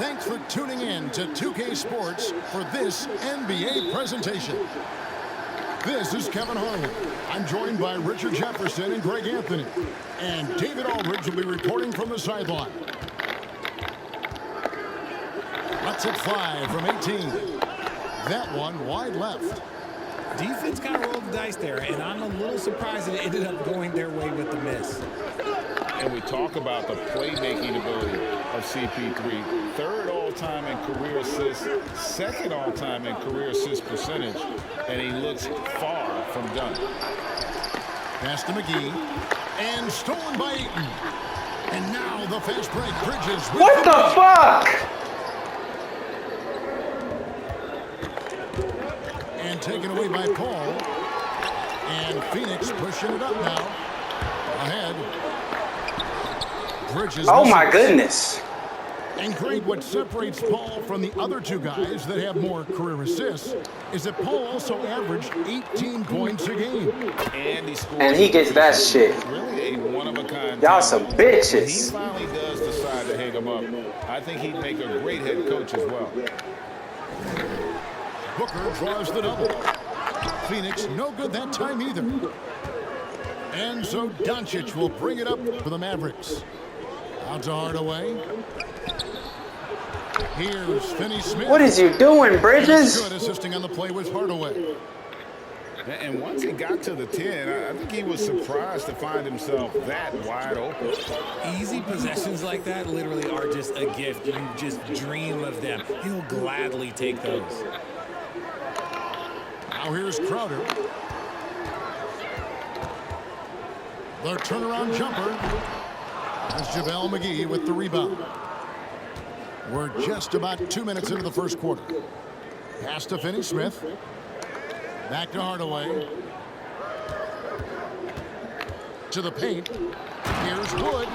Thanks for tuning in to 2K Sports for this NBA presentation. This is Kevin Harlan. I'm joined by Richard Jefferson and Greg Anthony. And David Aldridge will be reporting from the sideline. Let's at 5 from 18. That one wide left. Defense kind of rolled the dice there, and I'm a little surprised that it ended up going their way with the miss. And we talk about the playmaking ability of CP3. Third all-time in career assists, second all-time in career assist percentage, and he looks far from done. Pass to McGee, and stolen by Ayton. And now the fast break. Bridges. What the fuck? And taken away by Paul. And Phoenix pushing it up now. Ahead. Bridges. Oh my goodness. And Greg, what separates Paul from the other two guys that have more career assists is that Paul also averaged 18 points a game. And he gets that shit. Really a one-of-a-kind. Y'all some bitches. When he finally does decide to hang him up, I think he'd make a great head coach as well. Booker draws the double. Phoenix no good that time either. And so Doncic will bring it up for the Mavericks. Out to Hardaway. Here's Finney-Smith. What is you doing, Bridges? Good assisting on the play with Hardaway. And once he got to the 10, I think he was surprised to find himself that wide open. Easy possessions like that literally are just a gift. You just dream of them. He'll gladly take those. Now here's Crowder. The turnaround jumper. There's JaVale McGee with the rebound. We're just about 2 minutes into the first quarter. Pass to Finney-Smith. Back to Hardaway. To the paint. Here's Wood.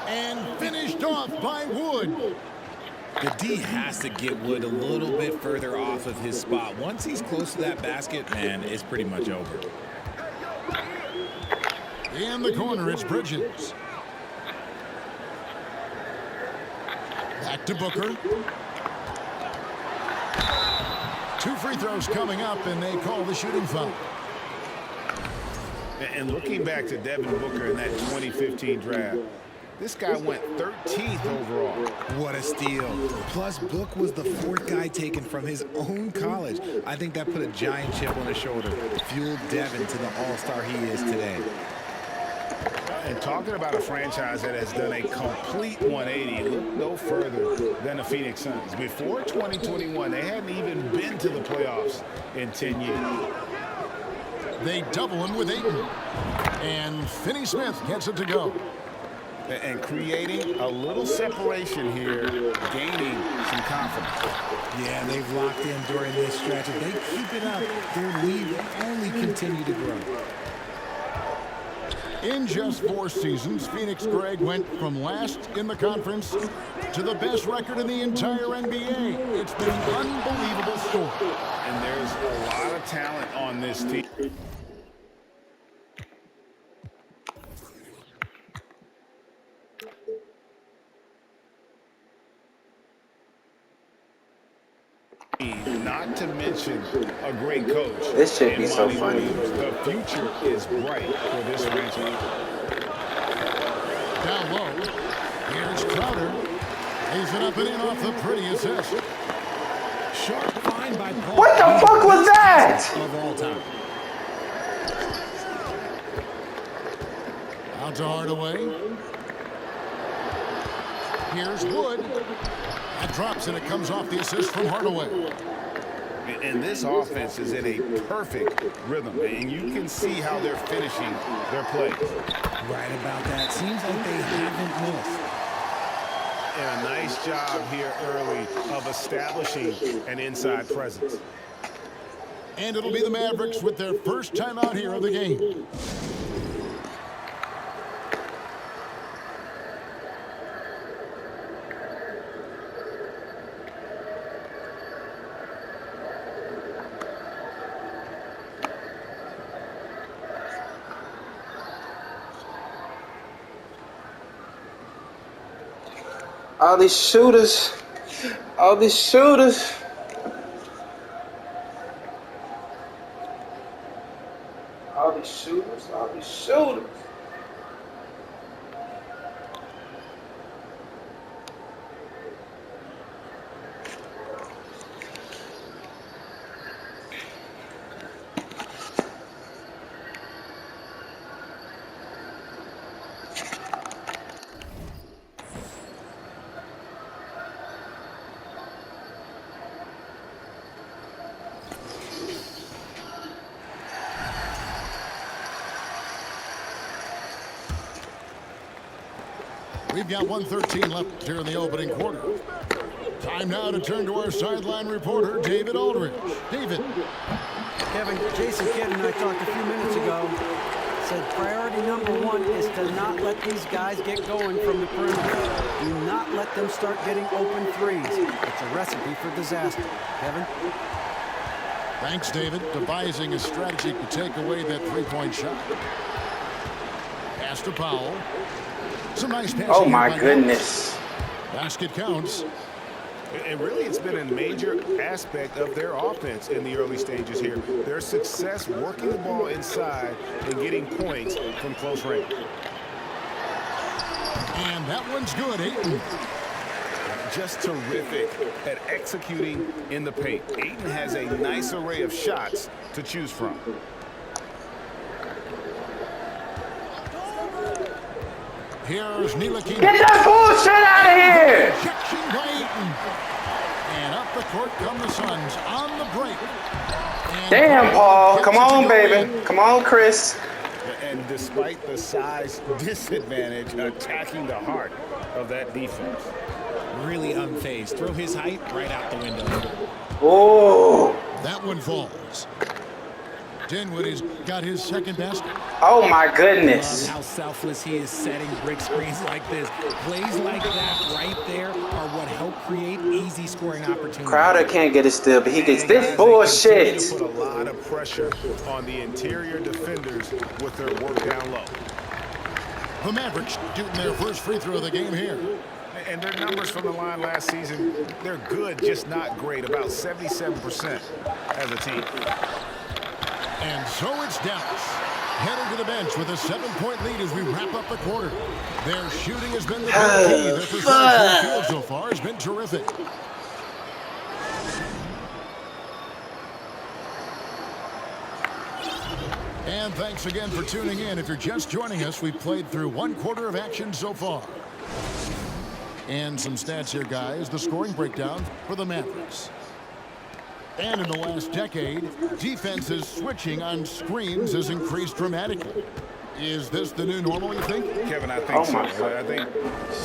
And finished off by Wood. The D has to get Wood a little bit further off of his spot. Once he's close to that basket, man, it's pretty much over. In the corner, it's Bridges. Back to Booker. 2 free throws coming up, and they call the shooting foul. And looking back to Devin Booker in that 2015 draft, this guy went 13th overall. What a steal. Plus, Book was the 4th guy taken from his own college. I think that put a giant chip on his shoulder. Fueled Devin to the all-star he is today. And talking about a franchise that has done a complete 180, look no further than the Phoenix Suns. Before 2021, they hadn't even been to the playoffs in 10 years. They double him with Ayton. And Finney-Smith gets it to go. And creating a little separation here, gaining some confidence. Yeah, they've locked in during this stretch. If they keep it up, their lead will only continue to grow. In just 4 seasons, Phoenix, Greg, went from last in the conference to the best record in the entire NBA. It's been an unbelievable story. And there's a lot of talent on this team. Not to mention a great coach. This should be so funny. The future is bright for this franchise. Down low. Here's Crowder. Lays it up and in off the pretty assist. Sharp find by Paul. What the fuck was that? Of all time. Out to Hardaway. Here's Wood. That drops and it comes off the assist from Hardaway. And this offense is in a perfect rhythm, and you can see how they're finishing their plays. Right about that. Seems like they haven't missed. And a nice job here early of establishing an inside presence. And it'll be the Mavericks with their first time out here of the game. All these shooters. All these shooters. All these shooters. All these shooters. We've got 1:13 left here in the opening quarter. Time now to turn to our sideline reporter, David Aldridge. David. Kevin, Jason Kidd and I talked a few minutes ago. Said priority number one is to not let these guys get going from the perimeter. Do not let them start getting open threes. It's a recipe for disaster. Kevin? Thanks, David. Devising a strategy to take away that three-point shot. Pass to Powell. Some nice passing. Oh my goodness. Basket counts. And really, it's been a major aspect of their offense in the early stages here. Their success working the ball inside and getting points from close range. And that one's good, Ayton. Just terrific at executing in the paint. Ayton has a nice array of shots to choose from. Here's Ntilikina. Get that bullshit out of here! Rejection by Ayton. And up the court come the Suns on the break. And Damn, Paul. gets Come it to on, go baby. in. Come on, Chris. And despite the size disadvantage, attacking the heart of that defense. Really unfazed. Throw his height right out the window. Oh. That one falls. Dinwiddie's got his second basket. Oh my Love goodness. how selfless he is setting brick screens like this. Plays like that right there are what help create easy scoring opportunities. Crowder can't get it still, but he gets And this guys, they bullshit. continue to put a lot of pressure on the interior defenders with their work down low. The Mavericks shooting their first free throw of the game here. And their numbers from the line last season, they're good, just not great. About 77% as a team. And so it's Dallas heading to the bench with a 7-point lead as we wrap up the quarter. Their shooting has been the big key. Their percentage from the field so far has been terrific. And thanks again for tuning in. If you're just joining us, we've played through one quarter of action so far. And some stats here, guys. The scoring breakdown for the Mavericks. And in the last decade, defenses switching on screens has increased dramatically. Is this the new normal, you think? Kevin, I think Oh, so. my I think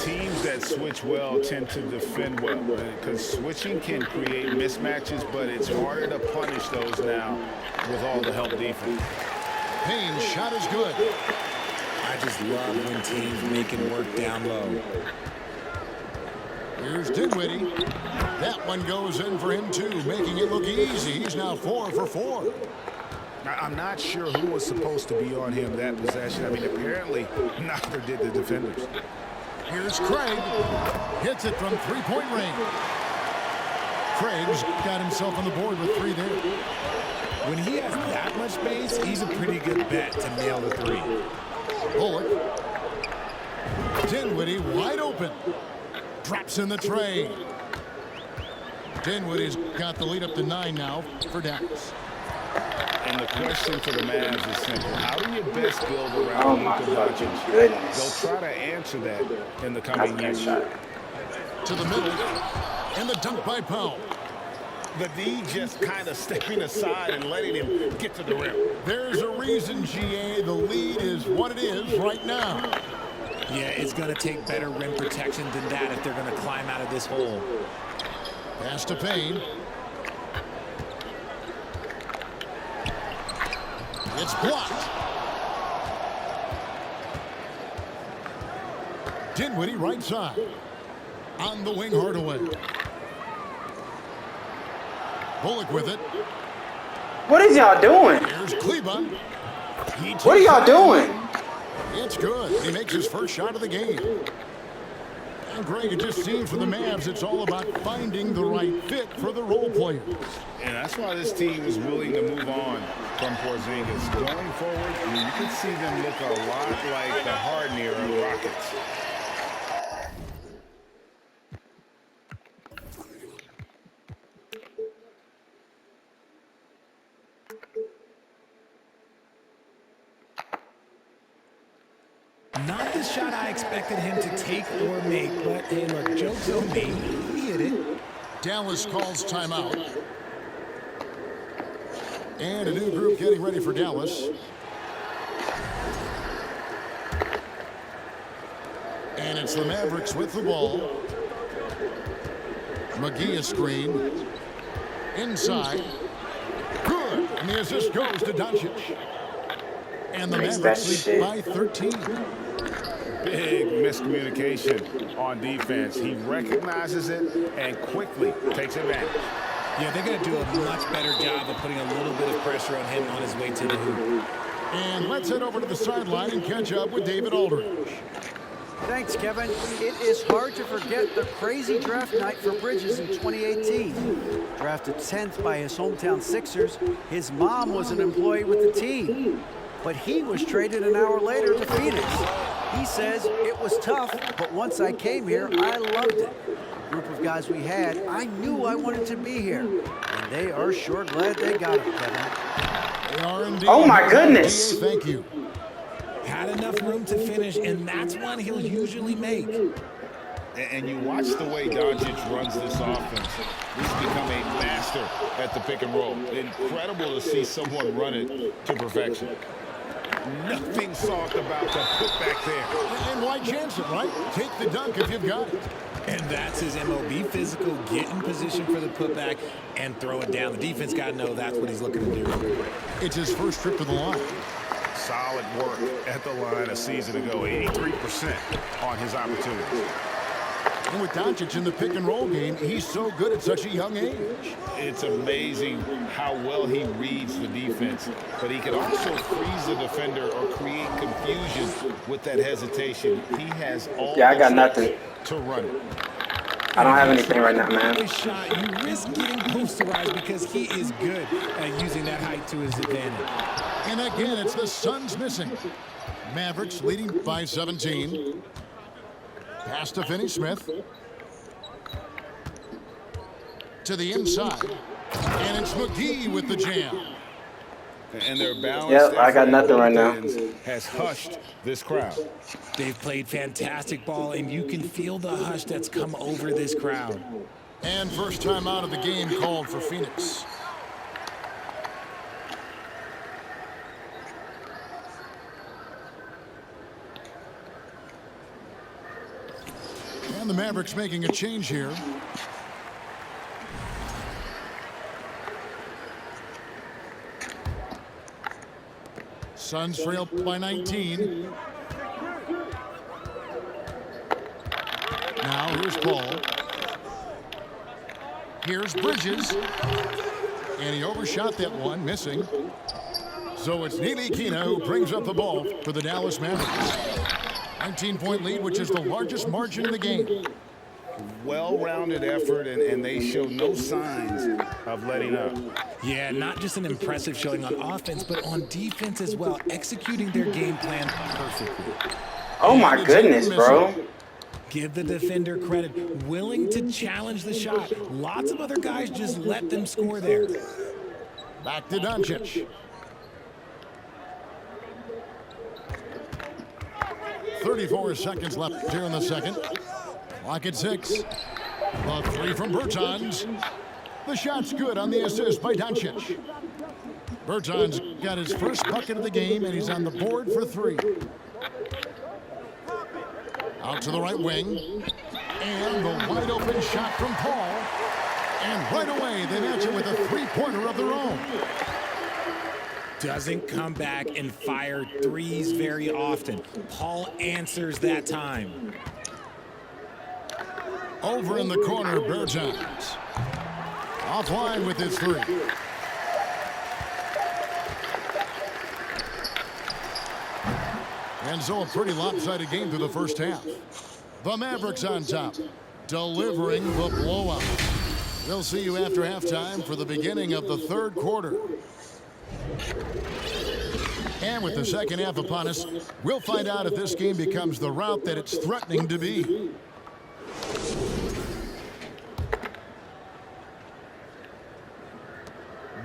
teams that switch well tend to defend well because switching can create mismatches, but it's harder to punish those now with all the help defense. Payne's shot is good. I just love when teams making work down low. Here's Dinwiddie. That one goes in for him, too, making it look easy. He's now 4 for 4. I'm not sure who was supposed to be on him that possession. I mean, apparently neither did the defenders. Here's Craig. Hits it from three-point range. Craig's got himself on the board with 3 there. When he has that much space, he's a pretty good bet to nail the three. Bullock. Dinwiddie wide open. Drops in the tray. Dinwiddie's got the lead up to 9 now for Dallas. And the question for the Mavs is simple. How do you best build around Oh my Luka fucking Doncic? goodness. They'll try to answer that in the That's coming that years. shot. To the middle. And the dunk by Powell. The D just kind of stepping aside and letting him get to the rim. There's a reason, GA, the lead is what it is right now. Yeah, it's going to take better rim protection than that if they're going to climb out of this hole. Pass to Payne. It's blocked. Dinwiddie right side. On the wing, Hardaway. Bullock with it. What is y'all doing? Here's Kleba. What are y'all doing? It's good. He makes his first shot of the game. And Greg, it just seems for the Mavs, it's all about finding the right fit for the role players. And that's why this team is willing to move on from Porzingis. Going forward, you can see them look a lot like the Harden era Rockets. Not the shot I expected him to take or make, but hey, look, joke's on me. He hit it. Dallas calls timeout. And a new group getting ready for Dallas. And it's the Mavericks with the ball. McGee a screen. Inside. Good. And the assist goes to Doncic. And the Mavericks lead by 13. Big miscommunication on defense. He recognizes it and quickly takes advantage. Yeah, they're going to do a much better job of putting a little bit of pressure on him on his way to the hoop. And let's head over to the sideline and catch up with David Aldridge. Thanks, Kevin. It is hard to forget the crazy draft night for Bridges in 2018. Drafted 10th by his hometown Sixers, his mom was an employee with the team. But he was traded an hour later to Phoenix. He says, it was tough, but once I came here, I loved it. The group of guys we had, I knew I wanted to be here. And they are sure glad they got it, Kevin. They are indeed. Oh, my goodness. Thank you. Had enough room to finish, and that's one he'll usually make. And you watch the way Doncic runs this offense. He's become a master at the pick and roll. Incredible to see someone run it to perfection. Nothing soft about the putback there. And why chance it, right? Take the dunk if you've got it. And that's his MO. Be physical, get in position for the putback, and throw it down. The defense got to know that's what he's looking to do. It's his first trip to the line. Solid work at the line a season ago. 83% on his opportunities. And with Doncic in the pick and roll game, he's so good at such a young age. It's amazing how well he reads the defense, but he can also freeze the defender or create confusion with that hesitation. He has all Yeah, I got nothing to run it. I don't have anything right now, man. His shot, you risk getting posterized because he is good at using that height to his advantage. And again, it's the Suns missing. Mavericks leading by 17. Pass to Finney-Smith. To the inside. And it's McGee with the jam. And their balanced Yep, I got nothing right now. has hushed this crowd. They've played fantastic ball, and you can feel the hush that's come over this crowd. And first time out of the game called for Phoenix. And the Mavericks making a change here. Suns trail by 19. Now here's Paul. Here's Bridges. And he overshot that one, missing. So it's Neely Kina who brings up the ball for the Dallas Mavericks. 19-point lead, which is the largest margin in the game. Well-rounded effort, and they show no signs of letting up. Yeah, not just an impressive showing on offense, but on defense as well, executing their game plan perfectly. Oh, my goodness, bro. Give the defender credit, willing to challenge the shot. Lots of other guys just let them score there. Back to Doncic. 34 seconds left here in the second. Clock at 6. The three from Bertans. The shot's good on the assist by Doncic. Bertans got his first bucket of the game, and he's on the board for 3. Out to the right wing. And the wide open shot from Paul. And right away, they match it with a three-pointer of their own. Doesn't come back and fire threes very often. Paul answers that time. Over in the corner, Bertans. Offline with his 3. And so a pretty lopsided game through the first half. The Mavericks on top, delivering the blowout. We'll see you after halftime for the beginning of the third quarter. And with the second half upon us, we'll find out if this game becomes the rout that it's threatening to be.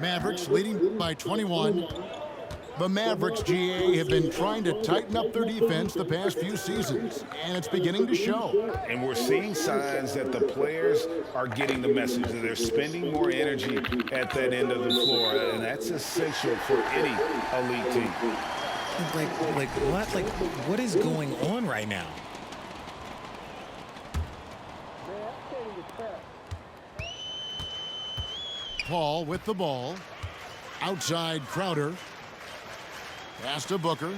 Mavericks leading by 21. The Mavericks, GA, have been trying to tighten up their defense the past few seasons, and it's beginning to show. And we're seeing signs that the players are getting the message that they're spending more energy at that end of the floor, and that's essential for any elite team. What is going on right now? Paul with the ball. Outside Crowder. Pass to Booker.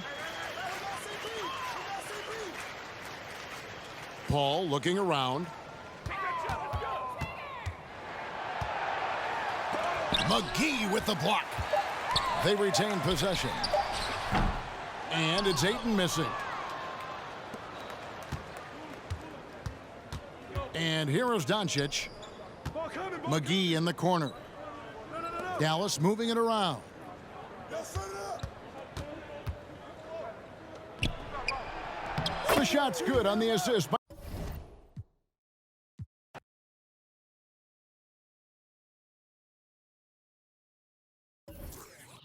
Paul looking around. McGee with the block. They retain possession. And it's Ayton missing. And here is Doncic. McGee in the corner. Dallas moving it around. The shot's good on the assist by